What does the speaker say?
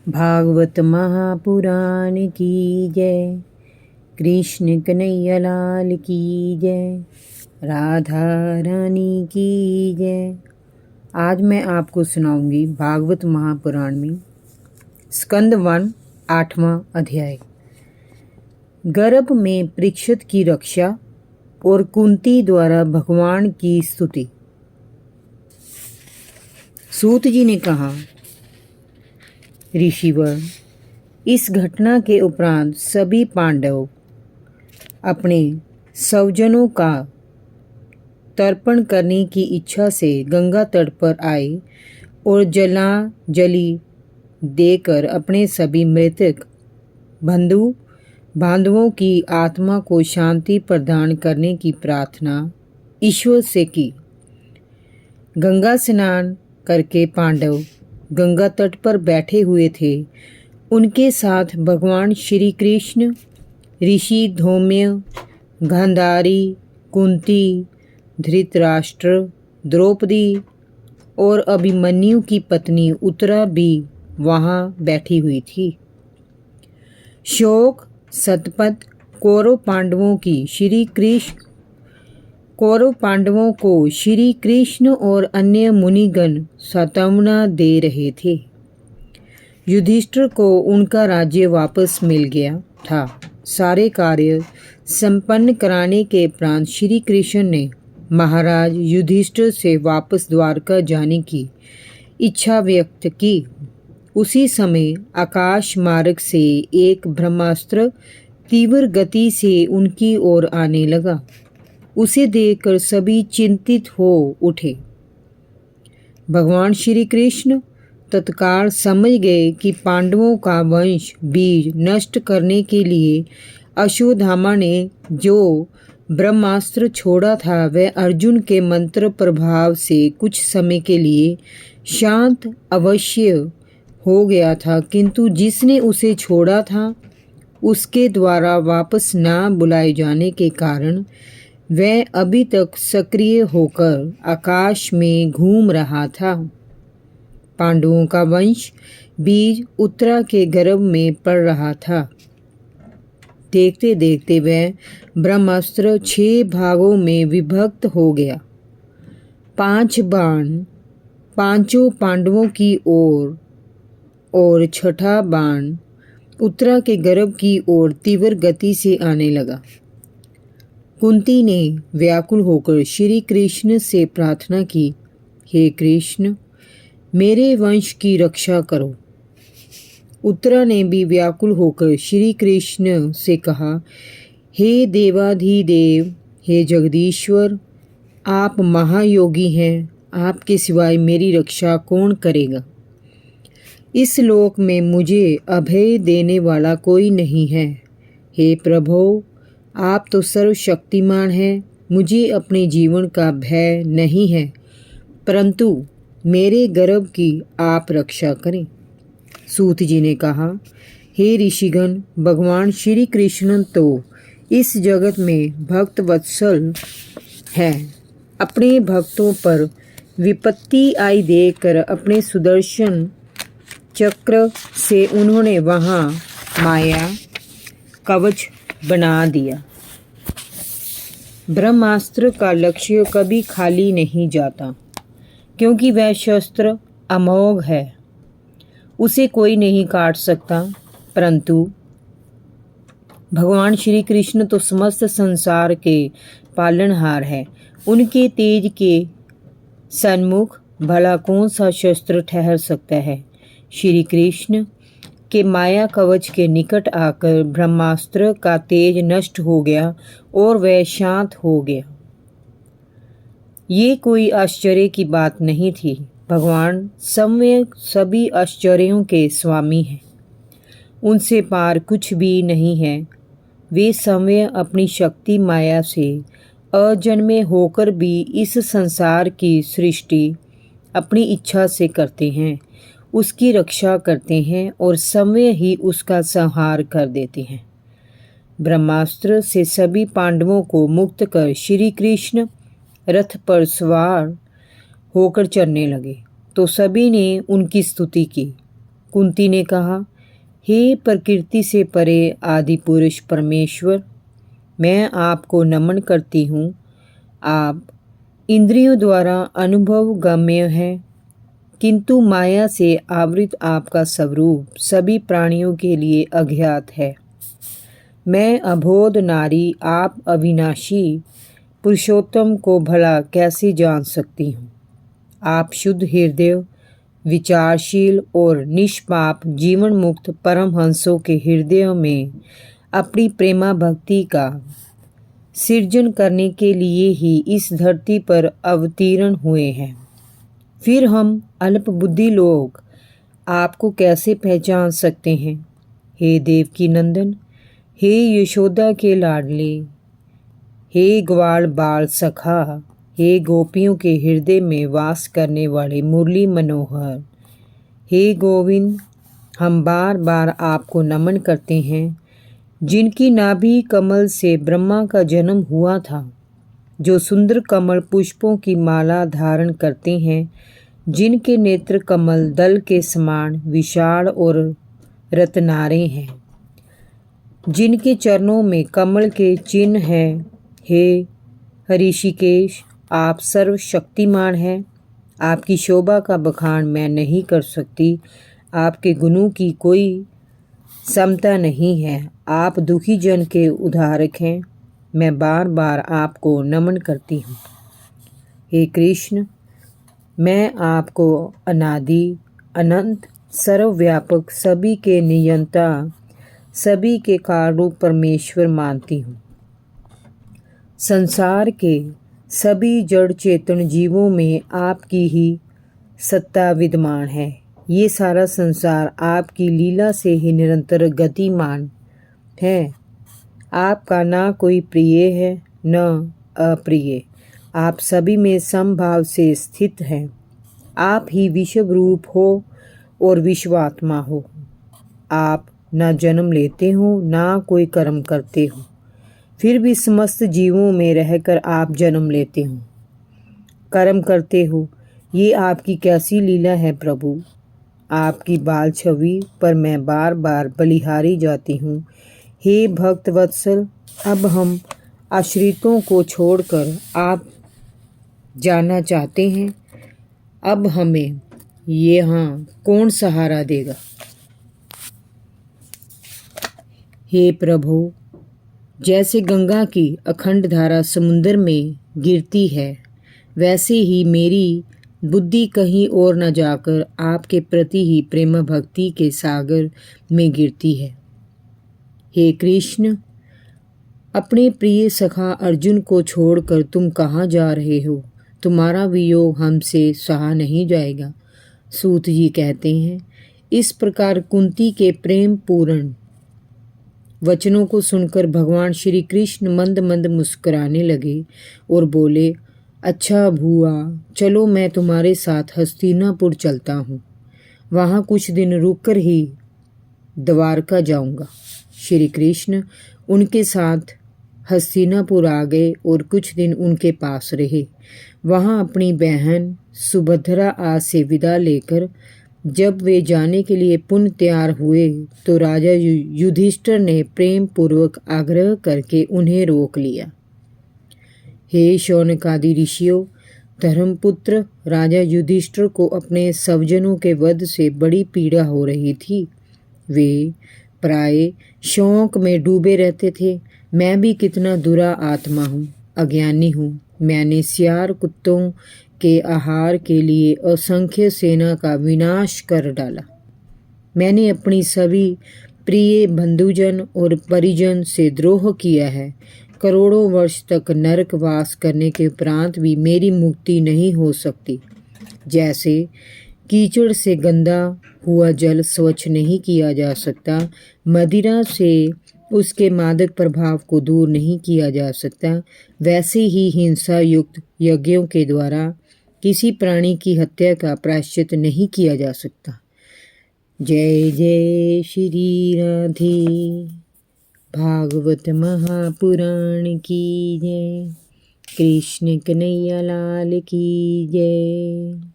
भागवत महापुराण की जय। कृष्ण कन्हैया लाल की जय। राधा रानी की जय। आज मैं आपको सुनाऊंगी भागवत महापुराण में स्कंद 1 8वां अध्याय। गर्भ में परीक्षित की रक्षा और कुंती द्वारा भगवान की स्तुति। सूत जी ने कहा, ऋषिवर, इस घटना के उपरांत सभी पांडव अपने स्वजनों का तर्पण करने की इच्छा से गंगा तट पर आए और जलांजलि देकर अपने सभी मृतक बंधु बांधवों की आत्मा को शांति प्रदान करने की प्रार्थना ईश्वर से की। गंगा स्नान करके पांडव गंगा तट पर बैठे हुए थे। उनके साथ भगवान श्री कृष्ण, ऋषि धौम्य, गांधारी, कुंती, धृतराष्ट्र, द्रौपदी और अभिमन्यु की पत्नी उत्तरा भी वहाँ बैठी हुई थी। शोक सतपथ कौरव पांडवों को श्री कृष्ण और अन्य मुनिगण सांत्वना दे रहे थे। युधिष्ठिर को उनका राज्य वापस मिल गया था। सारे कार्य संपन्न कराने के उपरांत श्री कृष्ण ने महाराज युधिष्ठिर से वापस द्वारका जाने की इच्छा व्यक्त की। उसी समय आकाश मार्ग से एक ब्रह्मास्त्र तीव्र गति से उनकी ओर आने लगा। उसे देखकर सभी चिंतित हो उठे। भगवान श्री कृष्ण तत्काल समझ गए कि पांडवों का वंश बीज नष्ट करने के लिए अश्वत्थामा ने जो ब्रह्मास्त्र छोड़ा था वह अर्जुन के मंत्र प्रभाव से कुछ समय के लिए शांत अवश्य हो गया था, किंतु जिसने उसे छोड़ा था उसके द्वारा वापस ना बुलाए जाने के कारण वह अभी तक सक्रिय होकर आकाश में घूम रहा था। पांडवों का वंश बीज उत्तरा के गर्भ में पड़ रहा था। देखते देखते वह ब्रह्मास्त्र 6 भागों में विभक्त हो गया। 5 बाण पांचों पांडवों की ओर और 6ठा बाण उत्तरा के गर्भ की ओर तीव्र गति से आने लगा। कुंती ने व्याकुल होकर श्री कृष्ण से प्रार्थना की, हे कृष्ण, मेरे वंश की रक्षा करो। उत्तरा ने भी व्याकुल होकर श्री कृष्ण से कहा, हे देवाधिदेव, हे जगदीश्वर, आप महायोगी हैं, आपके सिवाय मेरी रक्षा कौन करेगा। इस लोक में मुझे अभय देने वाला कोई नहीं है। हे प्रभो, आप तो सर्वशक्तिमान हैं, मुझे अपने जीवन का भय नहीं है, परंतु मेरे गर्भ की आप रक्षा करें। सूत जी ने कहा, हे ऋषिगण, भगवान श्री कृष्ण तो इस जगत में भक्त वत्सल है। अपने भक्तों पर विपत्ति आई देखकर अपने सुदर्शन चक्र से उन्होंने वहाँ माया कवच बना दिया। ब्रह्मास्त्र का लक्ष्य कभी खाली नहीं जाता, क्योंकि वह शस्त्र अमोघ है, उसे कोई नहीं काट सकता। परंतु भगवान श्री कृष्ण तो समस्त संसार के पालनहार है। उनके तेज के सन्मुख भला कौन सा शस्त्र ठहर सकता है। श्री कृष्ण के माया कवच के निकट आकर ब्रह्मास्त्र का तेज नष्ट हो गया और वह शांत हो गया। ये कोई आश्चर्य की बात नहीं थी। भगवान सम्यक सभी आश्चर्यों के स्वामी हैं, उनसे पार कुछ भी नहीं है। वे समय अपनी शक्ति माया से अजन्मे होकर भी इस संसार की सृष्टि अपनी इच्छा से करते हैं, उसकी रक्षा करते हैं और समय ही उसका संहार कर देते हैं। ब्रह्मास्त्र से सभी पांडवों को मुक्त कर श्री कृष्ण रथ पर सवार होकर चलने लगे तो सभी ने उनकी स्तुति की। कुंती ने कहा, हे प्रकृति से परे आदि पुरुष परमेश्वर, मैं आपको नमन करती हूँ। आप इंद्रियों द्वारा अनुभव गम्य है, किंतु माया से आवृत आपका स्वरूप सभी प्राणियों के लिए अज्ञात है। मैं अबोध नारी आप अविनाशी पुरुषोत्तम को भला कैसे जान सकती हूँ। आप शुद्ध हृदय, विचारशील और निष्पाप जीवन मुक्त परमहंसों के हृदय में अपनी प्रेमा भक्ति का सृजन करने के लिए ही इस धरती पर अवतीर्ण हुए हैं। फिर हम अल्प बुद्धि लोग आपको कैसे पहचान सकते हैं। हे देवकी नंदन, हे यशोदा के लाडले, हे ग्वाल बाल सखा, हे गोपियों के हृदय में वास करने वाले मुरली मनोहर, हे गोविंद, हम बार बार आपको नमन करते हैं, जिनकी नाभि कमल से ब्रह्मा का जन्म हुआ था, जो सुंदर कमल पुष्पों की माला धारण करते हैं, जिनके नेत्र कमल दल के समान विशाल और रत्नारे हैं, जिनके चरणों में कमल के चिन्ह हैं। हे ऋषिकेश, आप सर्वशक्तिमान हैं। आपकी शोभा का बखान मैं नहीं कर सकती। आपके गुणों की कोई समता नहीं है। आप दुखी जन के उद्धारक हैं। मैं बार बार आपको नमन करती हूँ। हे कृष्ण, मैं आपको अनादि, अनंत, सर्वव्यापक, सभी के नियंता, सभी के कारणरूप परमेश्वर मानती हूँ। संसार के सभी जड़ चेतन जीवों में आपकी ही सत्ता विद्यमान है। ये सारा संसार आपकी लीला से ही निरंतर गतिमान है। आपका ना कोई प्रिय है न अप्रिय। आप सभी में समभाव से स्थित हैं। आप ही विश्व रूप हो और विश्वात्मा हो। आप ना जन्म लेते हो ना कोई कर्म करते हो, फिर भी समस्त जीवों में रहकर आप जन्म लेते हो, कर्म करते हो। ये आपकी कैसी लीला है प्रभु। आपकी बाल छवि पर मैं बार बार बलिहारी जाती हूँ। हे भक्त वत्सल, अब हम आश्रितों को छोड़कर आप जाना चाहते हैं। अब हमें यहाँ कौन सहारा देगा। हे प्रभु, जैसे गंगा की अखंड धारा समुद्र में गिरती है, वैसे ही मेरी बुद्धि कहीं और न जाकर आपके प्रति ही प्रेम भक्ति के सागर में गिरती है। हे कृष्ण, अपने प्रिय सखा अर्जुन को छोड़कर तुम कहाँ जा रहे हो। तुम्हारा वियोग हमसे सहा नहीं जाएगा। सूत जी कहते हैं, इस प्रकार कुंती के प्रेम पूर्ण वचनों को सुनकर भगवान श्री कृष्ण मंद मंद मुस्कुराने लगे और बोले, अच्छा भुआ, चलो मैं तुम्हारे साथ हस्तिनापुर चलता हूँ। वहाँ कुछ दिन रुककर ही द्वारका जाऊँगा। श्री कृष्ण उनके साथ हस्तिनापुर आ गए और कुछ दिन उनके पास रहे। वहाँ अपनी बहन सुभद्रा आज से विदा लेकर जब वे जाने के लिए पुनः तैयार हुए तो राजा युधिष्ठिर ने प्रेम पूर्वक आग्रह करके उन्हें रोक लिया। हे शौनकादि ऋषियों, धर्मपुत्र राजा युधिष्ठिर को अपने स्वजनों के वध से बड़ी पीड़ा हो रही थी। वे प्राय शौक में डूबे रहते थे। मैं भी कितना दुरा आत्मा हूँ, अज्ञानी हूँ। मैंने सियार कुत्तों के आहार के लिए असंख्य सेना का विनाश कर डाला। मैंने अपनी सभी प्रिय बंधुजन और परिजन से द्रोह किया है। करोड़ों वर्ष तक नरकवास करने के उपरांत भी मेरी मुक्ति नहीं हो सकती। जैसे कीचड़ से गंदा हुआ जल स्वच्छ नहीं किया जा सकता, मदिरा से उसके मादक प्रभाव को दूर नहीं किया जा सकता, वैसे ही हिंसा युक्त यज्ञों के द्वारा किसी प्राणी की हत्या का प्रायश्चित नहीं किया जा सकता। जय जय श्री राधे। भागवत महापुराण की जय। कृष्ण कन्हैया लाल की जय।